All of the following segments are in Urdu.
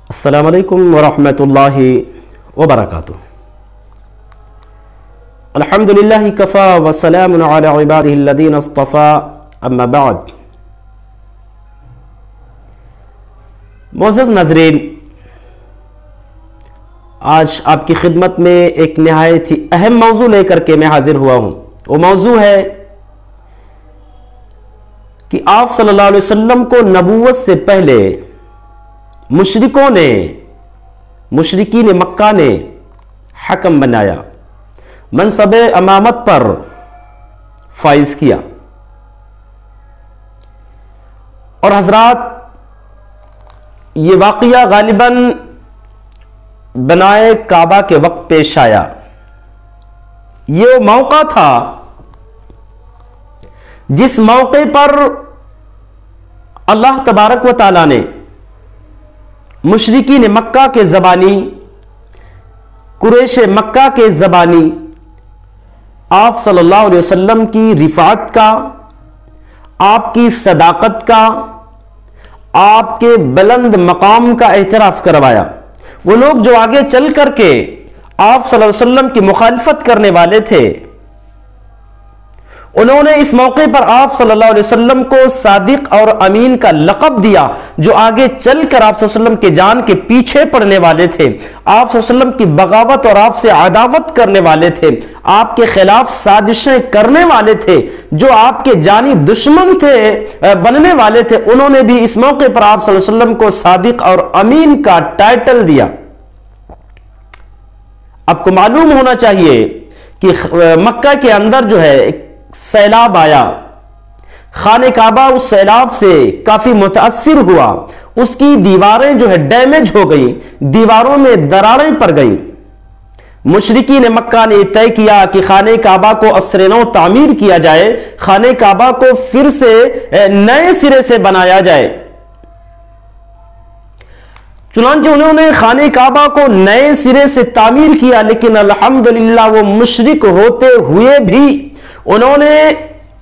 السلام علیکم ورحمۃ اللہ وبرکاتہ۔ الحمد للہ کفا وسلام علی عبادہ الذین اصطفی، اما بعد۔ معزز ناظرین، آج آپ کی خدمت میں ایک نہایت ہی اہم موضوع لے کر کے میں حاضر ہوا ہوں۔ وہ موضوع ہے کہ آپ صلی اللہ علیہ وسلم کو نبوت سے پہلے مشرکین مکہ نے حکم بنایا، منصب امامت پر فائز کیا۔ اور حضرات، یہ واقعہ غالباً بنائے کعبہ کے وقت پیش آیا۔ یہ وہ موقع تھا جس موقع پر اللہ تبارک و تعالی نے مشرکین مکہ کے زبانی، قریش مکہ کے زبانی آپ صلی اللہ علیہ وسلم کی رفعت کا، آپ کی صداقت کا، آپ کے بلند مقام کا اعتراف کروایا۔ وہ لوگ جو آگے چل کر کے آپ صلی اللہ علیہ وسلم کی مخالفت کرنے والے تھے، انہوں نے اس موقع پر آپ صلی اللہ علیہ وسلم کو صادق اور امین کا لقب دیا۔ جو آگے چل کر آپ صلی اللہ علیہ وسلم کے جان کے پیچھے پڑنے والے تھے، آپ صلی اللہ علیہ وسلم کی بغاوت اور آپ سے عداوت کرنے والے تھے، آپ کے خلاف سازشیں کرنے والے تھے، جو آپ کے جانی دشمن تھے، بننے والے تھے، انہوں نے بھی اس موقع پر آپ صلی اللہ علیہ وسلم کو صادق اور امین کا ٹائٹل دیا۔ آپ کو معلوم ہونا چاہیے کہ مکہ کے اندر جو ہے ایک سیلاب آیا، خانہ کعبہ اس سیلاب سے کافی متاثر ہوا، اس کی دیواریں جو ہے ڈیمیج ہو گئی، دیواروں میں دراڑیں پڑ گئی۔ مشرکین مکہ نے طے کیا کہ خانہ کعبہ کو عصر نو تعمیر کیا جائے، خانہ کعبہ کو پھر سے نئے سرے سے بنایا جائے۔ چنانچہ انہوں نے خانہ کعبہ کو نئے سرے سے تعمیر کیا، لیکن الحمدللہ وہ مشرک ہوتے ہوئے بھی انہوں نے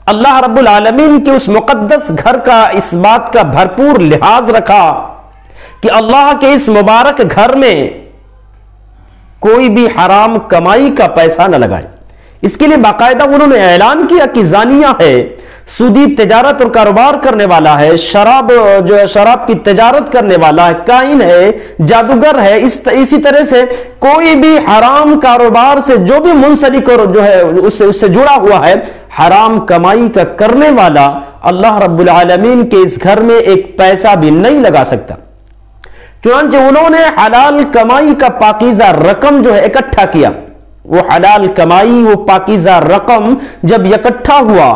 اللہ رب العالمین کے اس مقدس گھر کا اس بات کا بھرپور لحاظ رکھا کہ اللہ کے اس مبارک گھر میں کوئی بھی حرام کمائی کا پیسہ نہ لگائے۔ اس کے لیے باقاعدہ انہوں نے اعلان کیا کہ زانیہ ہے، سودی تجارت اور کاروبار کرنے والا ہے، شراب کی تجارت کرنے والا ہے، کاہن ہے، جادوگر ہے، اسی طرح سے کوئی بھی حرام کاروبار سے جو بھی منسلک اور جو ہے اس سے جڑا ہوا ہے، حرام کمائی کا کرنے والا، اللہ رب العالمین کے اس گھر میں ایک پیسہ بھی نہیں لگا سکتا۔ چنانچہ انہوں نے حلال کمائی کا پاکیزہ رقم جو ہے اکٹھا کیا۔ وہ حلال کمائی، وہ پاکیزہ رقم جب اکٹھا ہوا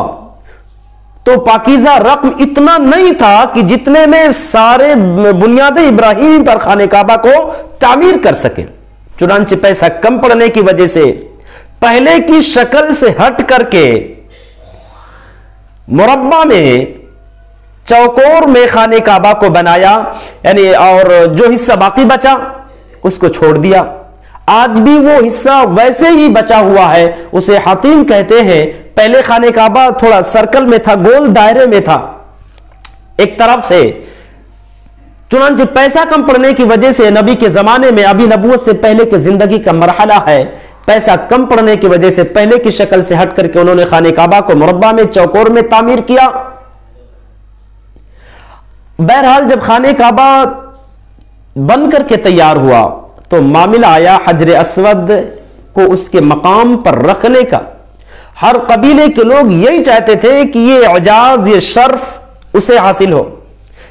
تو پاکیزہ رقم اتنا نہیں تھا کہ جتنے میں سارے بنیاد ابراہیم پر خانہ کعبہ کو تعمیر کر سکے۔ چنانچہ پیسہ کم پڑنے کی وجہ سے پہلے کی شکل سے ہٹ کر کے مربع میں، چوکور میں خانہ کعبہ کو بنایا، یعنی اور جو حصہ باقی بچا اس کو چھوڑ دیا۔ آج بھی وہ حصہ ویسے ہی بچا ہوا ہے، اسے حتیم کہتے ہیں۔ پہلے خانہ کعبہ تھوڑا سرکل میں تھا، گول دائرے میں تھا ایک طرف سے۔ چنانچہ پیسہ کم پڑنے کی وجہ سے نبی کے زمانے میں، ابھی نبوت سے پہلے کے زندگی کا مرحلہ ہے، پیسہ کم پڑنے کی وجہ سے پہلے کی شکل سے ہٹ کر کے انہوں نے خانہ کعبہ کو مربع میں، چوکور میں تعمیر کیا۔ بہرحال جب خانہ کعبہ بن کر کے تیار ہوا تو معاملہ آیا حجر اسود کو اس کے مقام پر رکھنے کا۔ ہر قبیلے کے لوگ یہی چاہتے تھے کہ یہ اعجاز، یہ شرف اسے حاصل ہو۔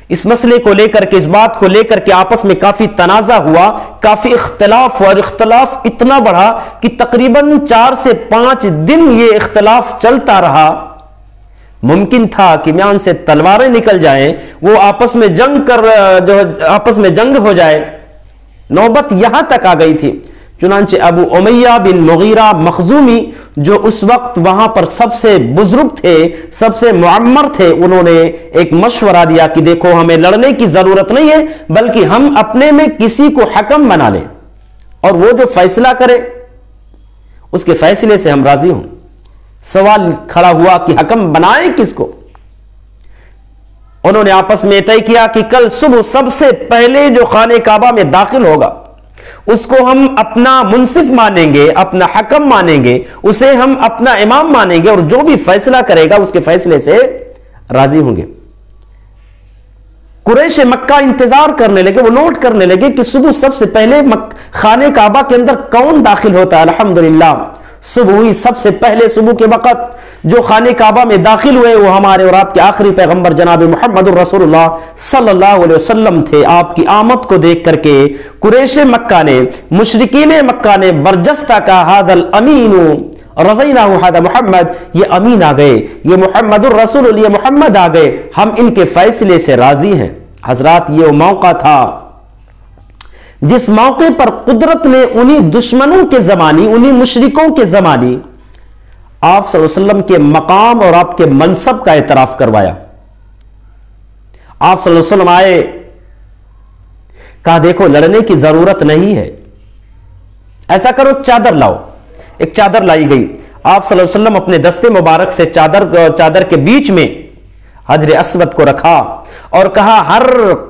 اس مسئلے کو لے کر کے، اس بات کو لے کر کے آپس میں کافی تنازع ہوا، کافی اختلاف ہوا، اور اختلاف اتنا بڑھا کہ تقریباً 4 سے 5 دن یہ اختلاف چلتا رہا۔ ممکن تھا کہ میان سے تلواریں نکل جائیں، وہ آپس میں جنگ ہو جائے۔ نوبت یہاں تک آ گئی تھی۔ چنانچہ ابو امیہ بن مغیرہ مخزومی، جو اس وقت وہاں پر سب سے بزرگ تھے، سب سے معمر تھے، انہوں نے ایک مشورہ دیا کہ دیکھو، ہمیں لڑنے کی ضرورت نہیں ہے، بلکہ ہم اپنے میں کسی کو حکم بنا لیں، اور وہ جو فیصلہ کرے اس کے فیصلے سے ہم راضی ہوں۔ سوال کھڑا ہوا کہ حکم بنائیں کس کو؟ انہوں نے آپس میں طے کیا کہ کل صبح سب سے پہلے جو خانہ کعبہ میں داخل ہوگا اس کو ہم اپنا منصف مانیں گے، اپنا حکم مانیں گے، اسے ہم اپنا امام مانیں گے، اور جو بھی فیصلہ کرے گا اس کے فیصلے سے راضی ہوں گے۔ قریش مکہ انتظار کرنے لگے، وہ نوٹ کرنے لگے کہ صبح سب سے پہلے خانہ کعبہ کے اندر کون داخل ہوتا ہے۔ الحمدللہ صبح ہوئی، سب سے پہلے صبح کے وقت جو خانہ کعبہ میں داخل ہوئے وہ ہمارے اور آپ کے آخری پیغمبر جناب محمد الرسول اللہ صلی اللہ علیہ وسلم تھے۔ آپ کی آمد کو دیکھ کر کے قریش مکہ نے، مشرکین مکہ نے برجستہ کہا ھذا الامین رضیناہ ھذا محمد، یہ امین آ گئے، یہ محمد الرسول، یہ محمد آ گئے، ہم ان کے فیصلے سے راضی ہیں۔ حضرات یہ وہ موقع تھا جس موقع پر قدرت نے انہی دشمنوں کے زمانی، انہی مشرکوں کے زمانی آپ صلی اللہ علیہ وسلم کے مقام اور آپ کے منصب کا اعتراف کروایا۔ آپ صلی اللہ علیہ وسلم آئے، کہا دیکھو لڑنے کی ضرورت نہیں ہے، ایسا کرو چادر لاؤ۔ ایک چادر لائی گئی، آپ صلی اللہ علیہ وسلم اپنے دستے مبارک سے چادر کے بیچ میں حجر اسود کو رکھا اور کہا ہر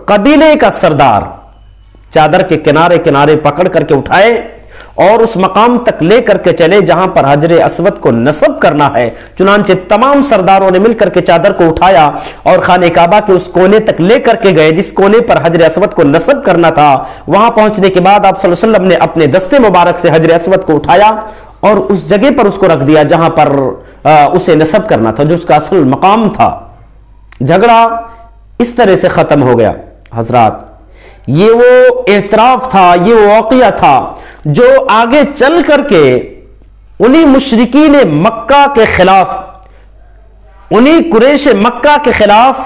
قبیلے کا سردار چادر کے کنارے کنارے پکڑ کر کے اٹھائے اور اس مقام تک لے کر کے چلے جہاں پر حجر اسود کو نصب کرنا ہے۔ چنانچہ تمام سرداروں نے مل کر کے چادر کو اٹھایا اور خانہ کعبہ کے اس کونے تک لے کر کے گئے جس کونے پر حجر اسود کو نصب کرنا تھا۔ وہاں پہنچنے کے بعد آپ صلی اللہ علیہ وسلم نے اپنے دستے مبارک سے حجر اسود کو اٹھایا اور اس جگہ پر اس کو رکھ دیا جہاں پر اسے نصب کرنا تھا، جو اس کا اصل مقام تھا۔ جھگڑا اس طرح سے ختم ہو گیا۔ حضرات یہ وہ اعتراف تھا، یہ وہ واقعہ تھا جو آگے چل کر کے انہی مشرکین مکہ کے خلاف، انہی قریش مکہ کے خلاف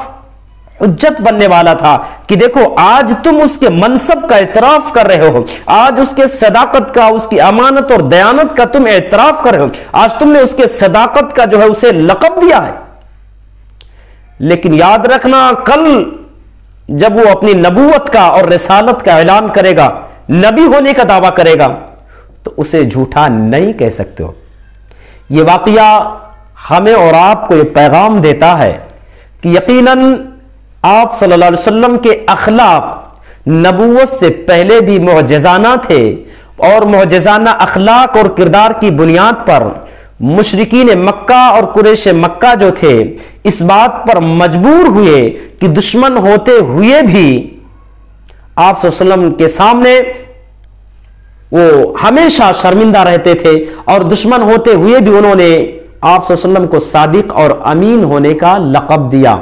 حجت بننے والا تھا کہ دیکھو آج تم اس کے منصب کا اعتراف کر رہے ہو، آج اس کے صداقت کا، اس کی امانت اور دیانت کا تم اعتراف کر رہے ہو، آج تم نے اس کے صداقت کا جو ہے اسے لقب دیا ہے، لیکن یاد رکھنا کل جب وہ اپنی نبوت کا اور رسالت کا اعلان کرے گا، نبی ہونے کا دعویٰ کرے گا تو اسے جھوٹا نہیں کہہ سکتے ہو۔ یہ واقعہ ہمیں اور آپ کو یہ پیغام دیتا ہے کہ یقیناً آپ صلی اللہ علیہ وسلم کے اخلاق نبوت سے پہلے بھی معجزانہ تھے، اور معجزانہ اخلاق اور کردار کی بنیاد پر مشرکین مکہ اور قریش مکہ جو تھے اس بات پر مجبور ہوئے کہ دشمن ہوتے ہوئے بھی آپ صلی اللہ علیہ وسلم کے سامنے وہ ہمیشہ شرمندہ رہتے تھے، اور دشمن ہوتے ہوئے بھی انہوں نے آپ صلی اللہ علیہ وسلم کو صادق اور امین ہونے کا لقب دیا۔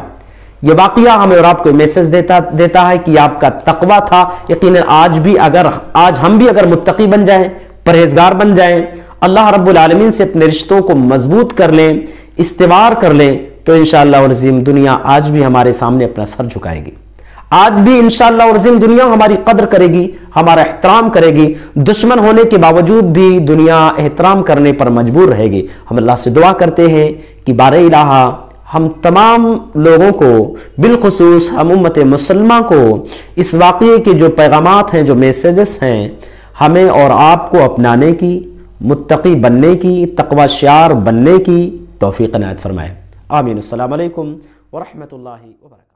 یہ واقعہ ہمیں اور آپ کو میسج دیتا ہے کہ آپ کا تقویٰ تھا۔ یقیناً آج ہم بھی اگر متقی بن جائیں، پرہیزگار بن جائیں، اللہ رب العالمین سے اپنے رشتوں کو مضبوط کر لیں، استوار کر لیں، تو انشاءاللہ العظیم دنیا آج بھی ہمارے سامنے اپنا سر جھکائے گی، آج بھی انشاءاللہ العظیم دنیا ہماری قدر کرے گی، ہمارا احترام کرے گی۔ دشمن ہونے کے باوجود بھی دنیا احترام کرنے پر مجبور رہے گی۔ ہم اللہ سے دعا کرتے ہیں کہ بار الہ ہم تمام لوگوں کو، بالخصوص ہم امت مسلمہ کو، اس واقعے کے جو پیغامات ہیں، جو میسیجز ہیں، ہمیں اور آپ کو اپنانے کی، متقی بننے کی، تقوی شعار بننے کی توفیق عنایت فرمائے۔ آمین۔ السلام علیکم ورحمۃ اللہ وبرکاتہ۔